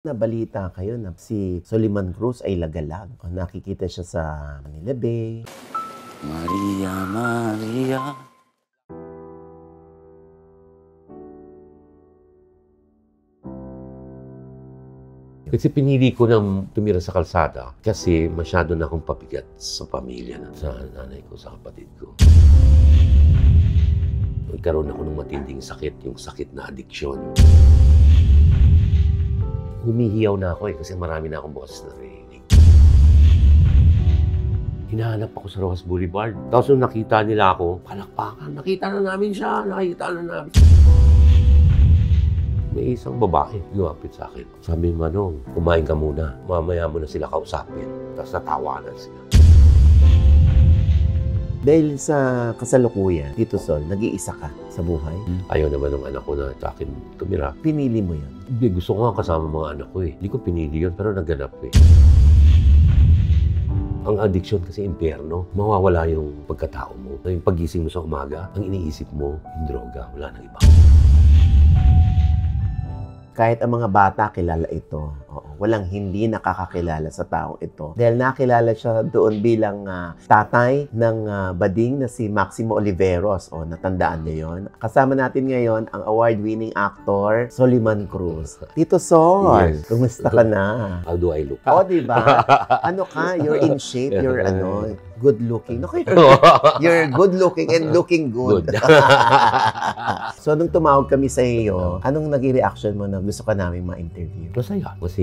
Nabalita kayo na si Soliman Cruz ay lagalag. Nakikita siya sa Manila Bay. Maria, Maria. Kasi pinili ko na tumira sa kalsada kasi masyado na akong pabigat sa pamilya na sa nanay ko, sa kapatid ko. Nagkaroon ako ng matinding sakit, yung sakit na addiction. Humihiyaw na ako kasi marami na akong boses na narinig. Hinahanap ako sa Rojas Boulevard. Tapos nung nakita nila ako, palakpakan, nakita na namin siya, nakita na namin. May isang babae lumapit sa akin. Sabi, Manong, kumain ka muna. Mamaya mo na sila kausapin. Tapos natawanan sila. Dahil sa kasalukuyan, Tito Sol, nag-iisa ka sa buhay. Ayaw naman ng anak ko na sa akin tumira. Pinili mo yun. Hindi, gusto ko nga kasama mga anak ko eh. Hindi ko pinili yun, pero naganap eh. Ang addiction kasi impyerno. Mawawala yung pagkatao mo. Yung pagising mo sa umaga, ang iniisip mo, yung droga. Wala nang iba. Kahit ang mga bata kilala ito. Oo, walang hindi nakakakilala sa taong ito. Dahil nakilala siya doon bilang tatay ng bading na si Maximo Oliveros. O, natandaan niyo yun. Kasama natin ngayon ang award-winning actor, Soliman Cruz. Tito Sol, Yes. kumusta ka na? How do I look? O, diba? Ano ka? You're in shape. You're good-looking. Okay. You're good-looking and looking good. So, nung tumawag kami sa iyo, anong naging reaction mo na gusto ka namin ma-interview? Masaya. Kasi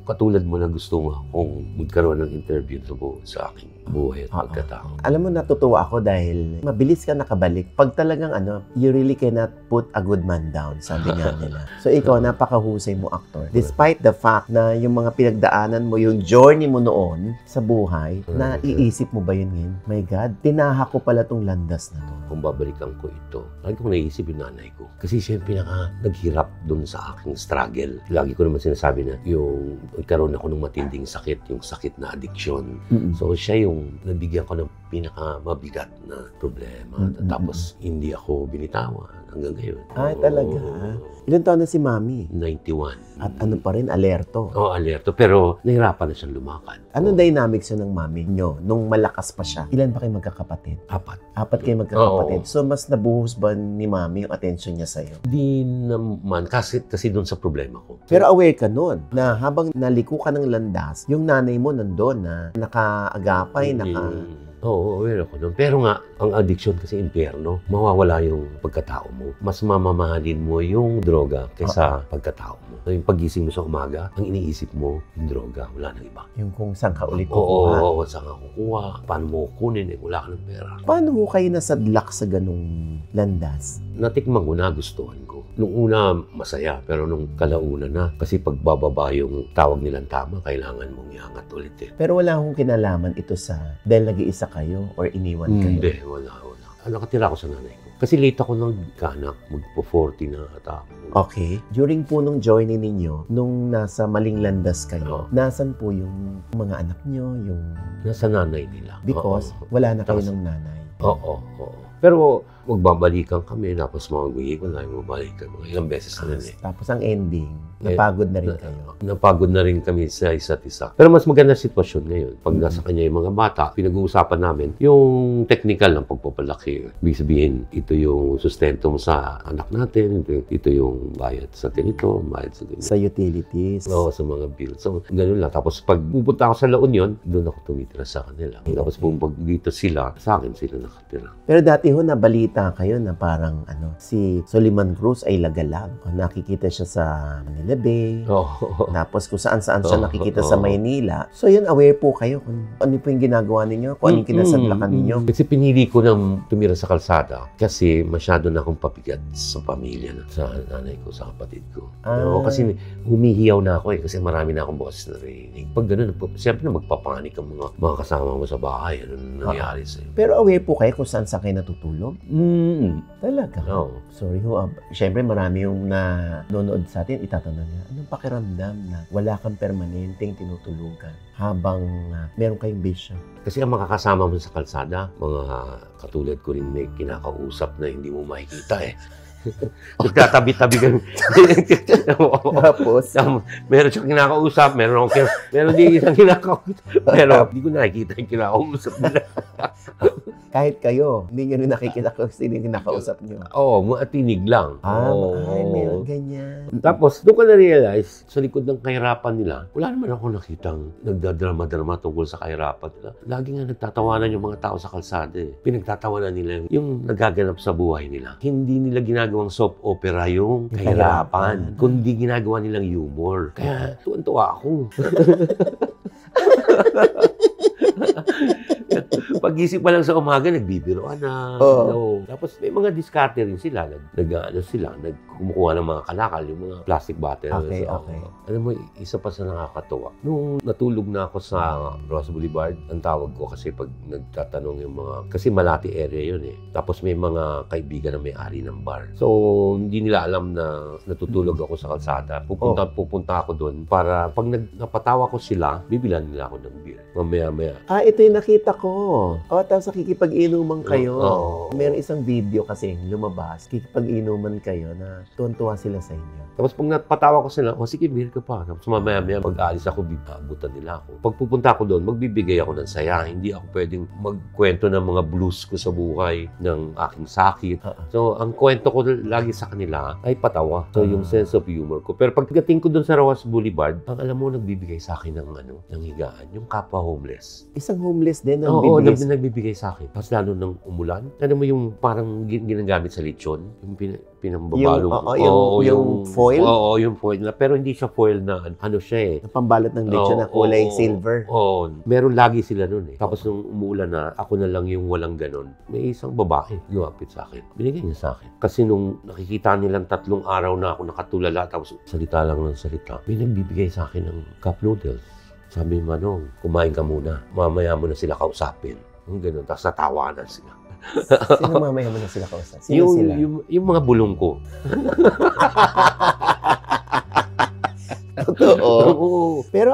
katulad mo na gusto mo akong magkaroon ng interview sa aking buhay at pagkatao. Alam mo, natutuwa ako dahil mabilis ka nakabalik. Pag talagang you really cannot put a good man down, sabi nga nila. So, ikaw, napakahusay mo actor. Despite the fact na yung mga pinagdaanan mo, yung journey mo noon sa buhay, na iisip mo ba yun ngayon? My God, tinaha ko pala tong landas na to. Kung babalikan ko ito, lagi kong naisip yung nanay ko. Kasi siya yung naghirap dun sa aking struggle. Lagi ko naman sinasabi na yung nagkaroon ako ng matinding sakit, yung sakit na addiction. So siya yung nabigyan ko ng pinakamabigat na problema. Tapos hindi ako binitawan hanggang ngayon. Ay, talaga? Ilan taon na si Mami? 91. At ano pa rin, alerto. Oo, alerto. Pero nahirapan na siyang lumakad. Anong dynamics yun ng Mami nyo nung malakas pa siya? Ilan ba kayo magkakapatid? 4. 4 kayo magkakapatid. Oo. So, mas nabuhos ba ni Mami yung attention niya sa'yo? Hindi naman. Kasi doon sa problema ko. Pero aware ka nun na habang naliko ka ng landas, yung nanay mo nandun na nakaagapay, Oo, aware ako nun. Pero nga, ang addiction kasi impyerno, mawawala yung pagkatao mo. Mas mamamahalin mo yung droga kaysa pagkatao mo. Yung pagising mo sa umaga, ang iniisip mo, yung droga, wala nang iba. Yung kung saan ka ulit kukuha. Oo, saan ka kukuha, paano mo kukunin, wala ka ng pera. Paano ho kayo nasadlak sa ganung landas? Natikman ko na, gustuhan ko. Nung una, masaya, pero nung kalauna na, kasi pagbababa yung tawag nilang tama, kailangan mong iangat ulit eh. Pero wala akong kinalaman ito sa dahil nag-iisa kayo or iniwan kayo? Hindi, wala. Nakatira ako sa nanay ko. Kasi late ako nagkanak, magpo-40 na ata ako. Okay. During po nung journey ninyo, nung nasa maling landas kayo, nasan po yung mga anak nyo, yung... Nasa nanay nila. Because wala na kayo ng nanay. Oo. Pero magbabalikan kami, tapos magbabalikan mga ilang beses na rin eh. Tapos ang ending, napagod na rin kayo. Napagod na rin kami sa isa't isa. Pero mas maganda sitwasyon ngayon. Pag nasa kanya yung mga bata, pinag-uusapan namin yung technical ng pagpapalaki. Ibig sabihin, ito yung sustento mo sa anak natin, ito yung bayad sa ganito, bayad sa ganito. Sa utilities. Oo, sa mga bills. So, ganun lang. Tapos pag pupunta ako sa La Union, doon ako tumitira sa kanila. Tapos pag dito sila, sa akin sila nakatira. Pero dati ho, nabalita kayo na parang si Soliman Cruz ay lagalag. Nakikita siya sa Manila Bay. Tapos kung saan-saan siya nakikita sa Maynila. So yun, aware po kayo kung ano po yung ginagawa ninyo, kung ano yung kinasadlakan ninyo. Kasi pinili ko na tumira sa kalsada kasi masyado na akong pabigat sa pamilya na sa nanay ko, sa kapatid ko. Kasi humihiyaw na ako kasi marami na akong boses na narinig. Pag gano'n, siyempre magpapanik ang mga kasama mo sa bahay. Ano nangyari sa'yo? Pero aware po kayo kung saan kayo natutulog? Talaga? Oo. Sorry ho. Siyempre marami yung nanonood sa atin, itatanong niya, anong pakiramdam na wala kang permanenteng tinutulugan habang meron kayong bisyo? Kasi ang makakasama mo sa kalsada, mga katulad ko rin may kinakausap na hindi mo makikita eh. Nagtatabi-tabi kami. Tapos, Meron siyang kinakausap, meron din isang kinakausap. Pero hindi ko nakikita yung kinakausap nila. kahit kayo, hindi nyo rin nakikita kung sino yung kinakausap nyo. Oo, tinig lang. Ay, meron ganyan. Tapos, doon ko na-realize, sa likod ng kahirapan nila, wala naman ako nakitang nagdadrama-drama tungkol sa kahirapan nila. Lagi nga nagtatawanan yung mga tao sa kalsada. Pinagtatawanan nila yung nagaganap sa buhay nila. Hindi nila ginagawang soap opera yung kahirapan, kundi ginagawa nilang humor. Kaya, tuwan-tuwa ako. Pag-isip pa lang sa umaga, nagbibiroan na. No. Tapos may mga diskarte rin sila. Kumukuha ng mga kalakal, yung mga plastic bottles. Okay. Alam mo, isa pa sa nakakatuwa. Nung natulog na ako sa Ross Boulevard, ang tawag ko kasi pag nagtatanong yung mga, kasi Malati area yun eh. Tapos may mga kaibigan na may-ari ng bar. So, hindi nila alam na natutulog ako sa kalsada. Pupunta ako doon para pag napatawa ko sila, bibilan nila ako ng beer. Mamaya-maya. Ito yung nakita ko. Tapos nakikipag-inuman kayo. Meron isang video kasi lumabas. Kikipag-inuman kayo na tuwan-tuwa sila sa inyo. Tapos pag napatawa ko sila, sige, beer ka pa. Tapos mamaya-maya, pag-aalis ako, abutan nila ako. Pag pupunta ako doon, magbibigay ako ng saya. Hindi ako pwedeng magkwento ng mga blues ko sa buhay, ng aking sakit. So, ang kwento ko lagi sa kanila ay patawa. So, yung sense of humor ko. Pero pagdating ko doon sa Ross Boulevard, ang alam mo, nagbibigay sa akin ng higaan. Yung kapwa homeless. Isang homeless din ang Oo, bibigay. nagbibigay sa akin. Tapos lalo nang umulan. Ano mo yung parang ginagamit sa lechon? Yung pinambabalo. Yung foil? Oo, yung foil na. Pero hindi siya foil na ano siya eh. Pambalot ng lechon na kulay silver. Oo. Meron lagi sila nun eh. Tapos nung umuulan na, ako na lang yung walang ganon. May isang babae lumapit sa akin. Binigay niya sa akin. Kasi nung nakikita nilang 3 araw na ako nakatulala, tapos salita lang ng salita, may nagbibigay sa akin ng cup noodles. Sabi mo, Manong, kumain ka muna. Mamaya mo na sila kausapin. Yung gano'n. Tapos natawanan sila. Sino mamaya mo na sila kausap? Sino sila? Yung mga bulong ko. Totoo. Oo. Pero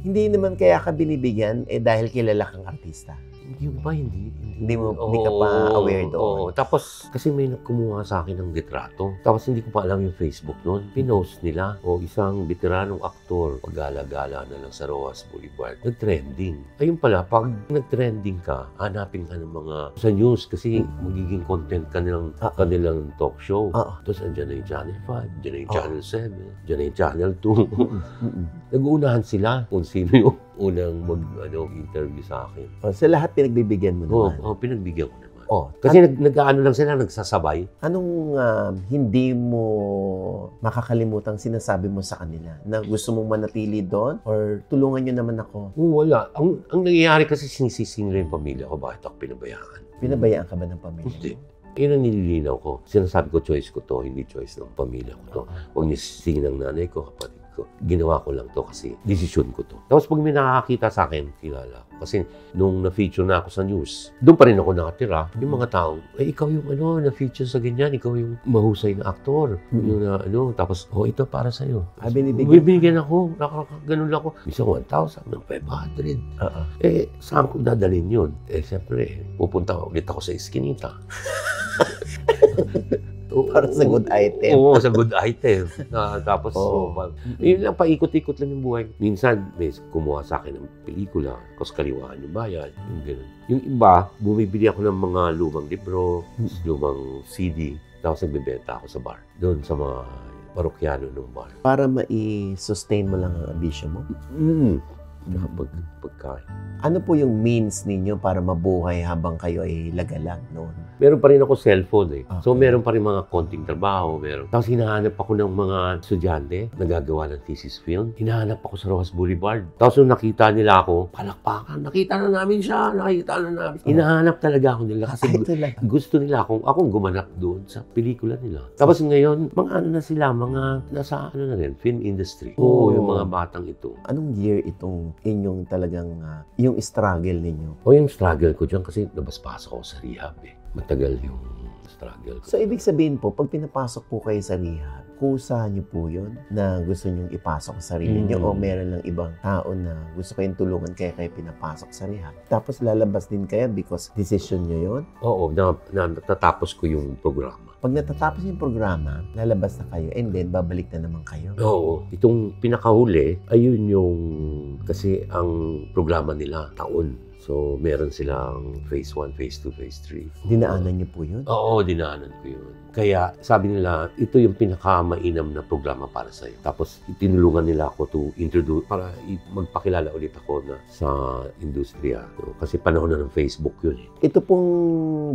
hindi naman kaya ka binibigyan dahil kilala kang artista. Yung ba, hindi Hindi ka pa aware doon. Oo. Tapos, kasi may kumuha sa akin ng litrato. Tapos, hindi ko pa alam yung Facebook noon. Pinost nila. Isang veteranong aktor, paggala-gala na lang sa Roas Boulevard. Nag-trending. Ayun pala, pag nag-trending ka, hanapin ka ng mga sa news kasi magiging content kanilang talk show. Tapos, andyan na yung Channel 5, andyan na yung Channel 7, andyan na yung Channel 2. Nag-uunahan sila kung sino yung unang mag-interview sa akin. Sa lahat pinagbibigyan mo naman? Oo, pinagbigyan ko naman. Kasi nag-ano lang sila, nagsasabay. Anong hindi mo makakalimutang sinasabi mo sa kanila? Na gusto mong manatili doon? Or tulungan nyo naman ako? Wala. Ang nangyayari kasi sinisisi nila yung pamilya ko. Bakit ako pinabayaan? Pinabayaan ka ba ng pamilya? Hindi. Yun ang nililinaw ko. Sinasabi ko, choice ko to, hindi choice ng pamilya ko to. Huwag nisisingin ng nanay ko, kapatid ko. Ginawa ko lang to kasi desisyon ko to. Tapos pag may nakakita sa akin, kilala ko. Kasi nung na-feature na ako sa news, doon pa rin ako nakatira. Yung mga taong, ikaw yung na-feature sa ganyan, ikaw yung mahusay na aktor. Yung tapos, ito para sa'yo. Binigyan ako, ganun lang ako. Bisa 1,000, 500. Saan ko dadalhin yun? Siyempre, pupunta ulit ako sa Eskinita. Para sa good item. Oo, sa good item. Tapos, yun lang, paikot-ikot lang yung buhay. Minsan, may kumuha sa akin ng pelikula, tapos kaliwaan yung bayad, yung gano'n. Yung iba, bumibili ako ng mga lumang libro, lumang CD, tapos nagbibenta ako sa bar. Doon sa mga parokyano ng bar. Para ma-sustain mo lang ang ambisyon mo? Pagkain. Ano po yung means ninyo para mabuhay habang kayo ay lagalag noon? Meron pa rin ako cellphone eh. Okay. So meron pa rin mga konting trabaho. Tapos hinahanap ako ng mga estudyante na gagawa ng thesis film. Hinahanap ako sa Rojas Boulevard. Tapos nung nakita nila ako, palakpakan, nakita na namin siya. Hinahanap talaga ako nila kasi gusto nila akong gumanap doon sa pelikula nila. Tapos ngayon, mga na sila, mga nasa na rin, film industry. Yung mga batang ito. Anong year itong inyong talagang yung struggle ninyo? Yung struggle ko dyan kasi nabaspasok ako sa rehab eh. Matagal yung struggle ko. So, ibig sabihin po, pag pinapasok po kayo sa rehab, kusa niyo po yun na gusto niyong ipasok sa sarili niyo o meron lang ibang tao na gusto kayong tulungan kaya kayo pinapasok sa rehab? Tapos lalabas din kayo because decision niyo yun? Oo, natatapos ko yung programa. Pag natatapos yung programa, lalabas na kayo and then babalik na naman kayo. Oo. Itong pinakahuli, ayun yung, kasi ang programa nila, taon. So, meron silang phase 1, phase 2, phase 3. Dinaanan niyo po yun? Oo, dinaanan ko yun. Kaya sabi nila, ito yung pinakamainam na programa para sa'yo. Tapos tinulungan nila ako to introduce, para magpakilala ulit ako na sa industriya. Kasi panahon na ng Facebook yun eh. Ito pong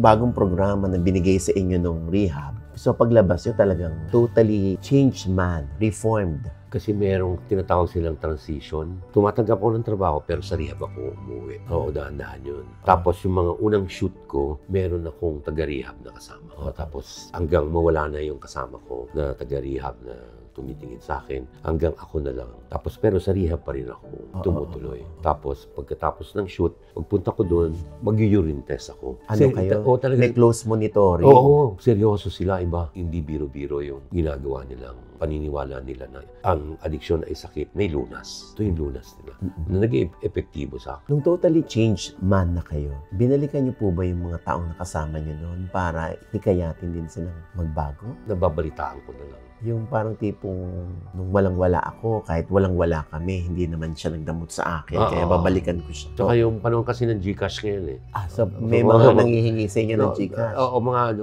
bagong programa na binigay sa inyo nung rehab, so paglabas nyo talagang totally changed man, reformed. Kasi merong tinatawag silang transition. Tumatanggap ako ng trabaho pero sa rehab ako umuwi. Oo, dahan-dahan yun. Tapos yung mga unang shoot ko, meron akong taga-rehab na kasama. Tapos hanggang mawala na yung kasama ko na taga-rehab na tumitingin sa akin, hanggang ako na lang. Tapos pero sa rehab pa rin ako tumutuloy. Tapos pagkatapos ng shoot, pagpunta ko doon, mag-urine test ako. Ano kayo? May close monitoring? Oo, seryoso sila. Iba, hindi biro-biro yung ginagawa nilang paniniwala nila na ang addiction ay sakit, may lunas. Ito yung lunas nila. Na naging epektibo sa akin. Nung totally changed man na kayo, binalikan niyo po ba yung mga taong nakasama niyo noon para hikayatin din silang magbago? Nababalitaan ko na lang. Yung parang tipong nung walang-wala ako, kahit walang-wala kami, hindi naman siya nagdamot sa akin. Kaya babalikan ko siya. Tsaka yung panahon kasi ng GCash ngayon eh. So may mga nanghihingi sa inyo ng GCash? Oo, mga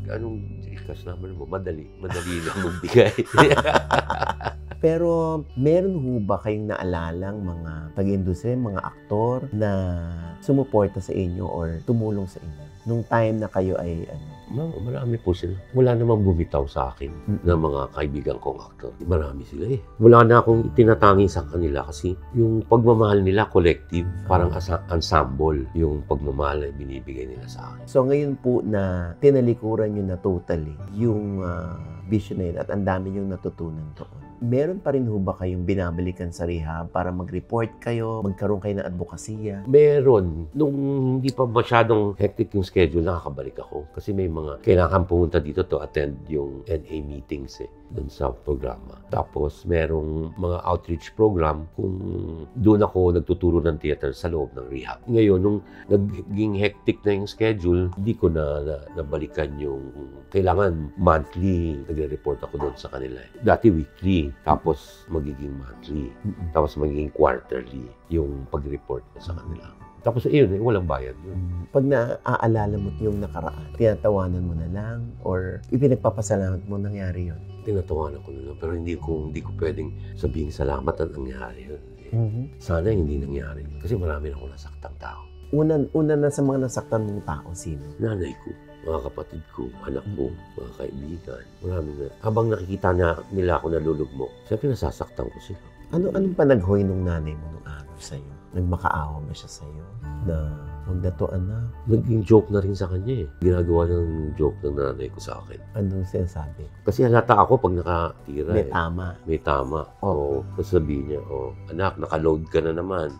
anong GCash naman mo, madali lang magbigay. Pero meron ho ba kayong naalalang mga pag-industry, mga aktor na sumuporta sa inyo or tumulong sa inyo nung time na kayo ay Marami po sila. Wala namang bumitaw sa akin na mga kaibigan kong aktor. Marami sila eh. Wala na akong tinatangi sa kanila kasi yung pagmamahal nila collective, parang ensemble yung pagmamahal na binibigay nila sa akin. So ngayon po na tinalikuran nyo na totally yung vision na yun at ang dami yung natutunan doon. Meron pa rin ho ba kayong binabalikan sa rehab para mag-report kayo, magkaroon kayo ng advokasya? Meron. Nung hindi pa masyadong hectic yung schedule, nakakabalik ako. Kasi may mga kailangan pumunta dito to attend yung NA meetings dun sa programa. Tapos merong mga outreach program kung doon ako nagtuturo ng theater sa loob ng rehab. Ngayon, nung naging hectic na yung schedule, hindi ko na nabalikan yung kailangan monthly. Nagre-report ako doon sa kanila. Dati weekly, tapos magiging monthly, tapos magiging quarterly yung pag-report ko sa kanila. Tapos ayun, walang bayad yun. Pag naaalala mo yung nakaraan, tinatawanan mo na lang or ipinagpapasalamat mo nangyari yun? Tinatawanan ko na lang, pero hindi ko pwedeng sabihin salamat ang nangyari yun. Sana hindi nangyari. Kasi marami na akong nasaktang tao. Una na sa mga nasaktan mong tao, sino? Nanay ko, mga kapatid ko, anak ko, mga kaibigan. Marami na. Habang nakikita nila ako nalulugmok, siyempre nasasaktan ko sila. Anong panaghoy nung nanay mo nung araw sa'yo? Nagmakaawa ba siya sa'yo? Na huwag na to, anak? Naging joke na rin sa kanya eh. Ginagawa ng joke ng nanay ko sa akin. Anong sinasabi? Kasi halata ako pag nakatira May tama. May tama. Oo. Sasabihin niya, anak, nakaload ka na naman.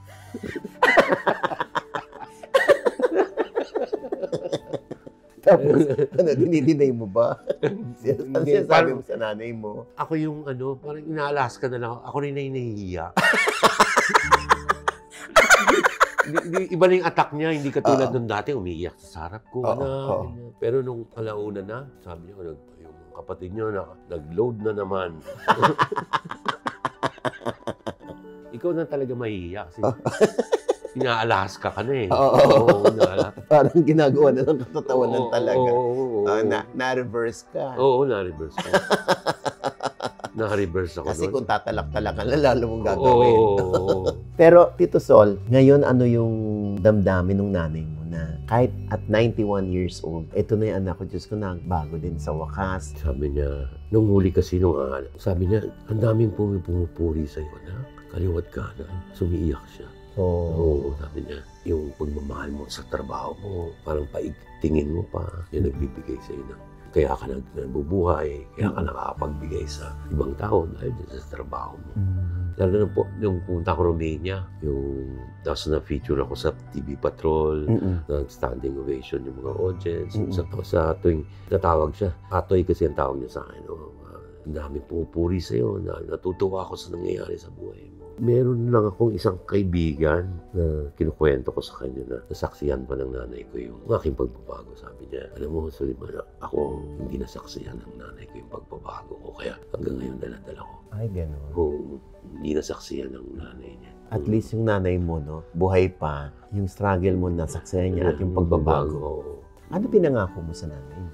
Tapos, dinidinay mo ba? Ano sinasabi mo sa nanay mo? Ako yung parang inaalas ka na lang. Ako rin na nahihiya. Iba na yung attack niya, hindi katulad nung dati, umiiyak sa sarap ko. Pero nung alauna na, sabi niya, yung kapatid niyo nag-load na naman. Ikaw na talaga mahihiya kasi inaalahas ka na eh. Parang ginagawa na ng katatawanan talaga. Na-reverse ka. Oo, na-reverse ka. Na-reverse ako kasi doon. Kung tatalak-talakan, lalo mong gagawin. Pero, Tito Sol, ngayon ano yung damdamin ng nanay mo na kahit at 91 years old, ito na yung anak ko, Diyos ko, nagbago din sa wakas. Sabi niya, nung huli kasi sabi niya, ang daming pumupuri sa'yo, anak. Kaliwat kanan. Sumiiyak siya. Oo, sabi niya, yung pagmamahal mo sa trabaho mo, parang paigtingin mo pa, yung nagbibigay sa'yo ng kaya ka nabubuhay, kaya ka nakakapagbigay sa ibang tao dahil sa trabaho mo. Lalo na po, yung pumunta ko Romania, yung nasa na-feature ako sa TV Patrol, nag-standing ovation yung mga audience. Sa tuwing natawag siya, Atoy kasi ang tawag niya sa akin. ang dami pumupuri sa'yo, na natutuwa ako sa nangyayari sa buhay mo. Meron lang akong isang kaibigan na kinukwento ko sa kanya na nasaksihan pa ng nanay ko yung aking pagbabago. Sabi niya, alam mo, Suleiman, ako hindi nasaksihan ng nanay ko yung pagbabago ko. Kaya hanggang ngayon dala-dala ko. Ay, gano'n. Kung hindi nasaksihan ng nanay niya. At least yung nanay mo, no, buhay pa, yung struggle mo nasaksihan niya at yung pagbabago. Ano pinangako mo sa nanay mo?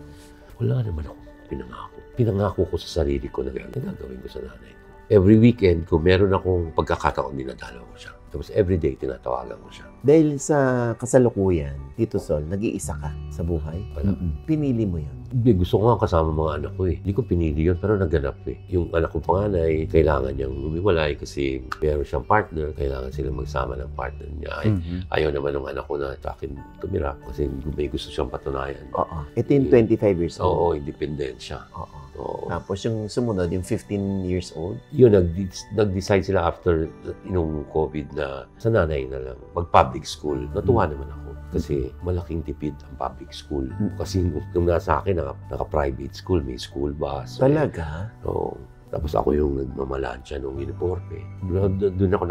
Wala naman ako pinangako. Pinangako ko sa sarili ko na gagawin ko sa nanay ko. Every weekend, kung meron akong pagkakataon, dinadalaw ko siya. Tapos everyday, tinatawagan ko siya. Dahil sa kasalukuyan, Tito Sol, nag-iisa ka sa buhay. Wala. Pinili mo yun. Hindi, gusto ko nga kasama mga anak ko eh. Hindi ko pinili yun, pero naganap eh. Yung anak ko panganay, kailangan niyang umiwalay kasi meron siyang partner, kailangan silang magsama ng partner niya. Ayaw naman ng anak ko na sa akin tumira kasi may gusto siyang patunayan. Oo. Ito yung 25 years old. Oo, independent siya. Oo. Oo. Tapos yung sumunod, yung 15 years old. Yun, nag-decide sila after nung COVID na sa nanay na lang, mag-public school. Natuwa naman ako kasi malaking tipid ang public school. Kasi nung nasa akin, naka-private school, may school bus. Talaga? Oo. Tapos ako yung nagmamalansya nung uniforme. Doon ako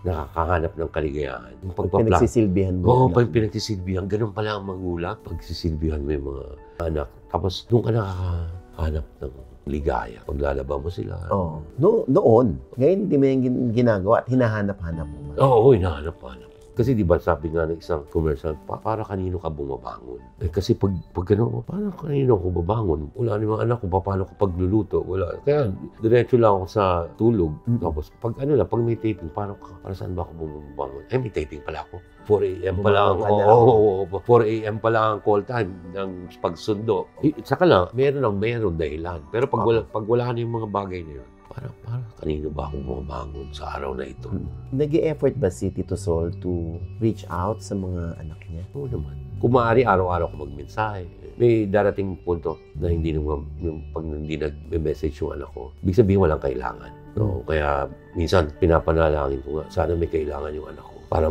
nakakahanap ng kaligayahan. Yung Pinagsisilbihan mo. Oo, pinagsisilbihan. Ganun pala ang magulang. Pagsisilbihan mo yung mga anak. Tapos doon ka nakakahanap ng ligaya. Paglalaba mo sila. Oo. Noon. Ngayon, hindi mo yung ginagawa at hinahanap-hanap mo. Oo, hinahanap-hanap. Kasi di ba sabi nga ng isang commercial, para kanino ka bumabangon? Eh, kasi pag gano'n, para kanino ako babangon? Wala ni mga anak ko, paano ko pagluluto? Wala. Kaya diretso lang ako sa tulog. Tapos pag may taping, para saan ba ako bumabangon? Eh, may taping pala ako. 4 a.m. pa lang. 4 a.m. pa lang ang call time ng pagsundo. Saka lang, meron dahilan. Pero pag wala na yung mga bagay na yun, para kanino ba akong bumabangon sa araw na ito? Nag-e-effort ba si Tito Sol to reach out sa mga anak niya? Oo naman. Kung maaari, araw-araw ko magmensahe. May darating punto na pag hindi nag-message yung anak ko, ibig sabihin walang kailangan. No? Kaya minsan pinapanalangin ko nga, sana may kailangan yung anak ko para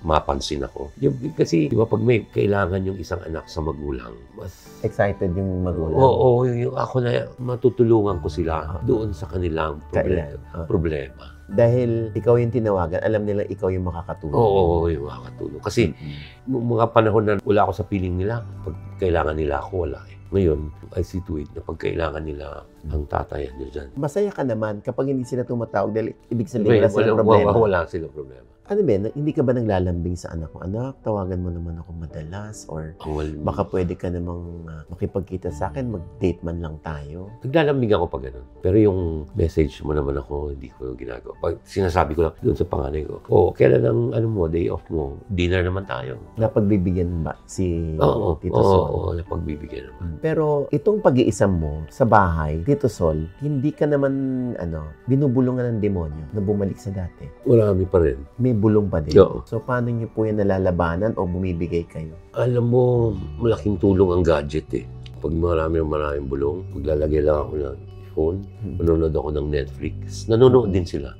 mapansin ako. Kasi di ba pag may kailangan yung isang anak sa magulang, mas excited yung magulang. Oo, yung ako na matutulungan ko sila doon sa kanilang problema. Dahil ikaw yung tinawagan, alam nila ikaw yung makakatulong. Oo, yung makakatulong. Kasi mga panahon na wala ako sa piling nila, pag kailangan nila ako, wala eh. Ngayon, I see to it na pag kailangan nila ang tatay nyo dyan. Masaya ka naman kapag hindi sila tumatawag dahil ibig sabihin wala silang problema. Wala silang problema. Ano ba, hindi ka ba naglalambing sa anak mo? Anak, tawagan mo naman ako madalas or baka pwede ka namang makipagkita sa akin, mag-date man lang tayo. Naglalambing ako pag gano'n. Pero yung message mo naman ako, hindi ko ginagawa. Pag sinasabi ko lang doon sa panganay ko, kailan ang day off mo? Dinner naman tayo. Napagbibigyan ba si Tito Sol? Oo, napagbibigyan naman. Pero itong pag-iisam mo sa bahay, Tito Sol, hindi ka naman binubulungan ng demonyo na bumalik sa dati. Marami pa rin. May bulong pa din. Oo. So, paano niyo po yan nalalabanan o bumibigay kayo? Alam mo, malaking tulong ang gadget eh. Pag maraming bulong, maglalagay lang ako ng phone, manonood ako ng Netflix. Nanonood din sila.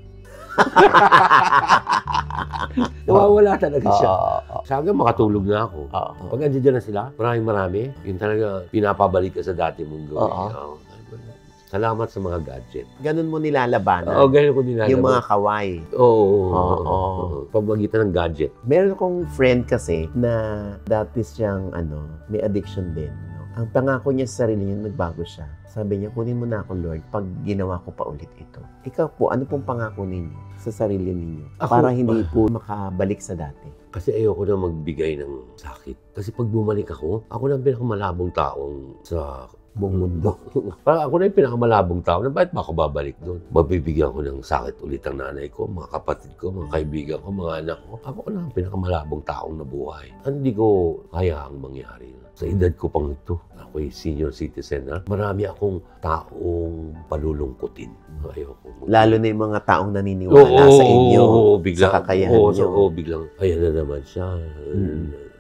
Nawawala talaga siya. Sa hanggang makatulog na ako. Pag andyan na sila, marami. Yung talaga pinapabalik ka sa dati mong gawin. Salamat sa mga gadget. Ganun mo nilalabanan? Oo, ganun ko nilalabanan. Yung mga kaway? Oo. Pamagitan ng gadget. Meron akong friend kasi na dati siyang may addiction din. Ang pangako niya sa sarili niya, nagbago siya. Sabi niya, kunin mo na ako, Lord, pag ginawa ko pa ulit ito. Ikaw po, ano pong pangako ninyo sa sarili ninyo? Para hindi po makabalik sa dati. Kasi ayoko na magbigay ng sakit. Kasi pag bumalik ako na ang pinakamalabong taong sa buong mundo. Parang ako na yung pinakamalabong tao na bakit ba ako babalik doon? Mabibigyan ko ng sakit ulit ang nanay ko, mga kapatid ko, mga kaibigan ko, mga anak ko. Ako na ang pinakamalabong taong nabuhay. Hindi ko hayaang mangyari. Sa edad ko pang ito, ako'y senior citizen na, marami akong taong palulungkutin. Ayoko. Lalo na yung mga taong naniniwala sa inyo, sa kakayahan nyo. Biglang, ayan na naman siya.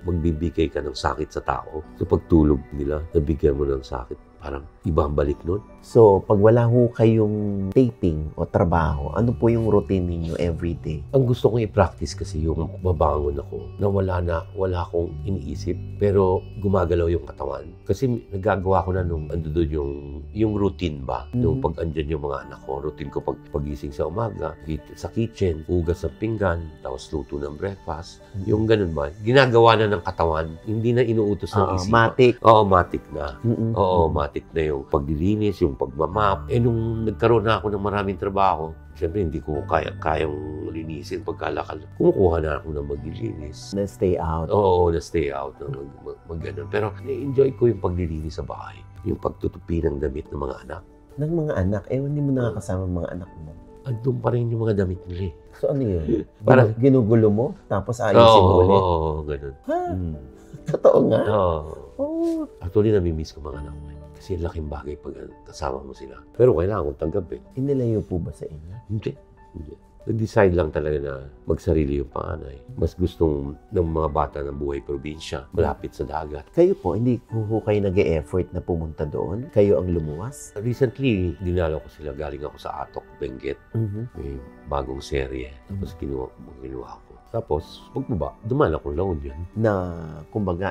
Magbibigay ka ng sakit sa tao. So pagtulog nila, nabigyan mo ng sakit. Parang iba ang balik nun. So, pag wala ho kayong taping o trabaho, ano po yung routine ninyo everyday? Ang gusto kong i-practice kasi yung mabangon ako na wala akong iniisip pero gumagalaw yung katawan. Kasi nagagawa ko na nung ando doon yung routine ba? Nung pag andyan yung mga anak ko, routine ko pagising sa umaga, sa kitchen, hugas ng pinggan, tapos luto ng breakfast. Yung ganun ba? Ginagawa na ng katawan, hindi na inuutos ng isipan. Matic. Oo, matic na. Oo, matic na yung paglilinis, yung pagmamap. Nung nagkaroon na ako ng maraming trabaho, siyempre hindi ko kayang linisin pagkalakal. Kumukuha na ako ng maglilinis. Na-stay out. Oo, na-stay out. Mag-ganon. Pero na-enjoy ko yung paglilinis sa bahay. Yung pagtutupi ng damit ng mga anak. Ng mga anak, hindi mo nakakasama mga anak mo. Andun pa rin yung mga damit nila eh. So ano yun? Parang ginugulo mo, tapos ayusin mo ulit? Oo, ganun. Ha? Totoo nga? Oo. Actually, namimiss ko mga anak ko eh. Kasi laking bagay pag kasama mo sila. Pero kailangan kong tanggapin. Inilayo po ba sa inyo? Hindi. Nag-decide lang talaga na magsarili yung panganay. Mas gustong ng mga bata ng buhay probinsya, malapit sa dagat. Kayo po, hindi po kayo nag-e-effort na pumunta doon? Kayo ang lumuwas? Recently, dinalaw ko sila. Galing ako sa Atok, Benguet. May bagong serye. Tapos kinuha ko. Tapos, pagbaba, dumala ko La Union. Na, kumbaga,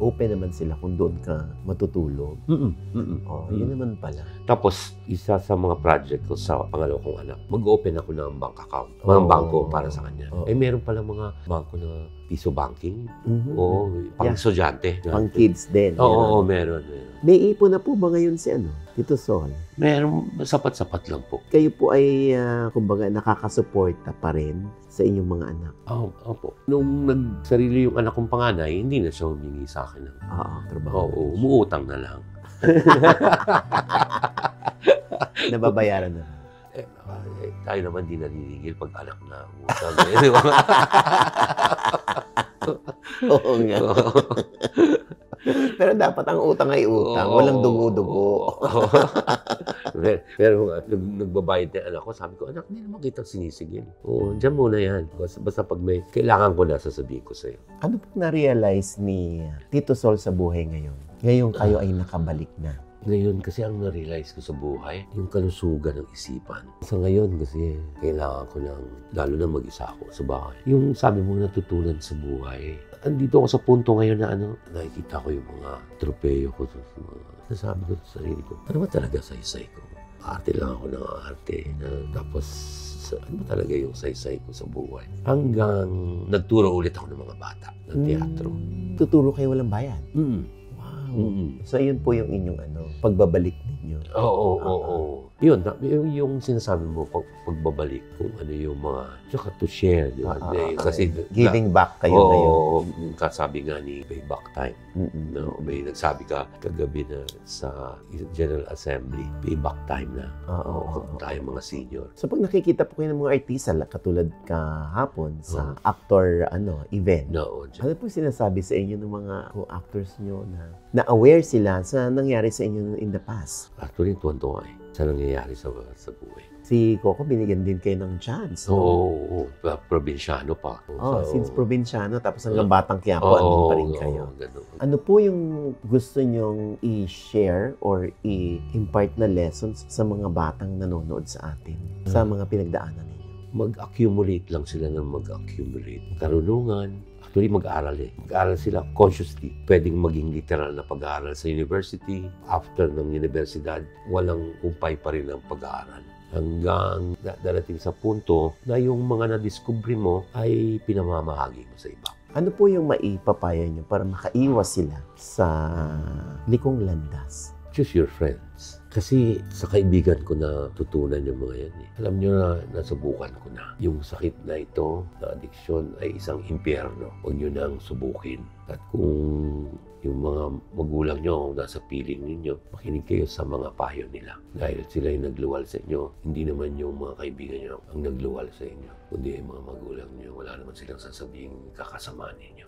open naman sila kung doon ka matutulog. Yun naman pala. Tapos, isa sa mga project ko sa pangalawa kong anak, mag-open ako ng bank account. Mga bangko para sa kanya. Meron pala mga bangko na piso banking. O pang estudyante. Pang kids din. Oo, meron. May ipon na po ba ngayon si Tito Sol? Meron, sapat-sapat lang po. Kayo po ay, kumbaga, nakakasuporta pa rin sa inyong mga anak? Opo. Nung nagsarili yung anak kong panganay, hindi na siya humingi sa akin ng trabaho. Oo, umuutang na lang. Nababayaran na. Tayo naman di nalilingil pag anak na umutang. Oo nga. Pero dapat ang utang ay utang. Walang dugo-dugo. Pero nagbabayad na anak ko, sabi ko, anak, hindi naman kitang sinisigil. Oo, dyan muna yan. Basta pag may kailangan ko na, sasabihin ko sa'yo. Ano pong na-realize ni Tito Sol sa buhay ngayon? Ngayon kayo ay nakabalik na. Ngayon kasi ang na-realize ko sa buhay, yung kalusugan ng isipan. Sa ngayon kasi kailangan ko ng, lalo na mag-isa ako sa bahay. Yung sabi mo natutunan sa buhay, andito ako sa punto ngayon na nakikita ko yung mga tropeyo ko. Nasabi ko sa sarili ko, ano ba talaga saysay ko? Arte lang ako ng arte. Tapos, ano ba talaga yung saysay ko sa buhay? Hanggang nagturo ulit ako ng mga bata ng teatro. Tuturo kayo walang bayad? So, yun po yung inyong pagbabalik ninyo. Oo. Yun, yung sinasabi mo, pagbabalik, kung ano yung mga, tsaka to share, di ba? Kasi, giving back kayo ngayon. Oo, kasabi nga ni Payback Time. No, may nagsabi ka kagabi na sa General Assembly, Payback Time na. Tayo mga senior. So, pag nakikita po kayo ng mga artista, katulad kahapon sa actor event, ano po sinasabi sa inyo ng mga co-actors nyo na aware sila sa nangyari sa inyo in the past? Actually, tuwan-tuwa sa nangyayari sa buhay. Si Coco, binigyan din kayo ng chance. Oo. Probinsyano pa. Since probinsyano, tapos hanggang Batang Quiapo, andun pa rin kayo. Ano po yung gusto nyong i-share or i-impart na lessons sa mga batang nanonood sa atin? Sa mga pinagdaanan ninyo? Mag-accumulate lang sila ng mag-accumulate. Karunungan. Actually, mag-aaral Mag-aaral sila consciously. Pwedeng maging literal na pag-aaral sa university. After ng universidad, walang upay pa rin ang pag-aaral. Hanggang darating sa punto na yung mga na-discovery mo ay pinamamahagi mo sa iba. Ano po yung maipapaya nyo para makaiwas sila sa likong landas? Choose your friends. Kasi sa kaibigan ko na tutunan yung mga yan. Alam nyo na, nasubukan ko na. Yung sakit na ito, na addiction, ay isang impyerno. Huwag nyo nang subukin. At kung yung mga magulang nyo nasa piling ninyo, makinig kayo sa mga payo nila. Dahil sila yung nagluwal sa inyo, hindi naman yung mga kaibigan nyo ang nagluwal sa inyo. Kundi yung mga magulang nyo, wala naman silang sasabihin kakasamaan ninyo.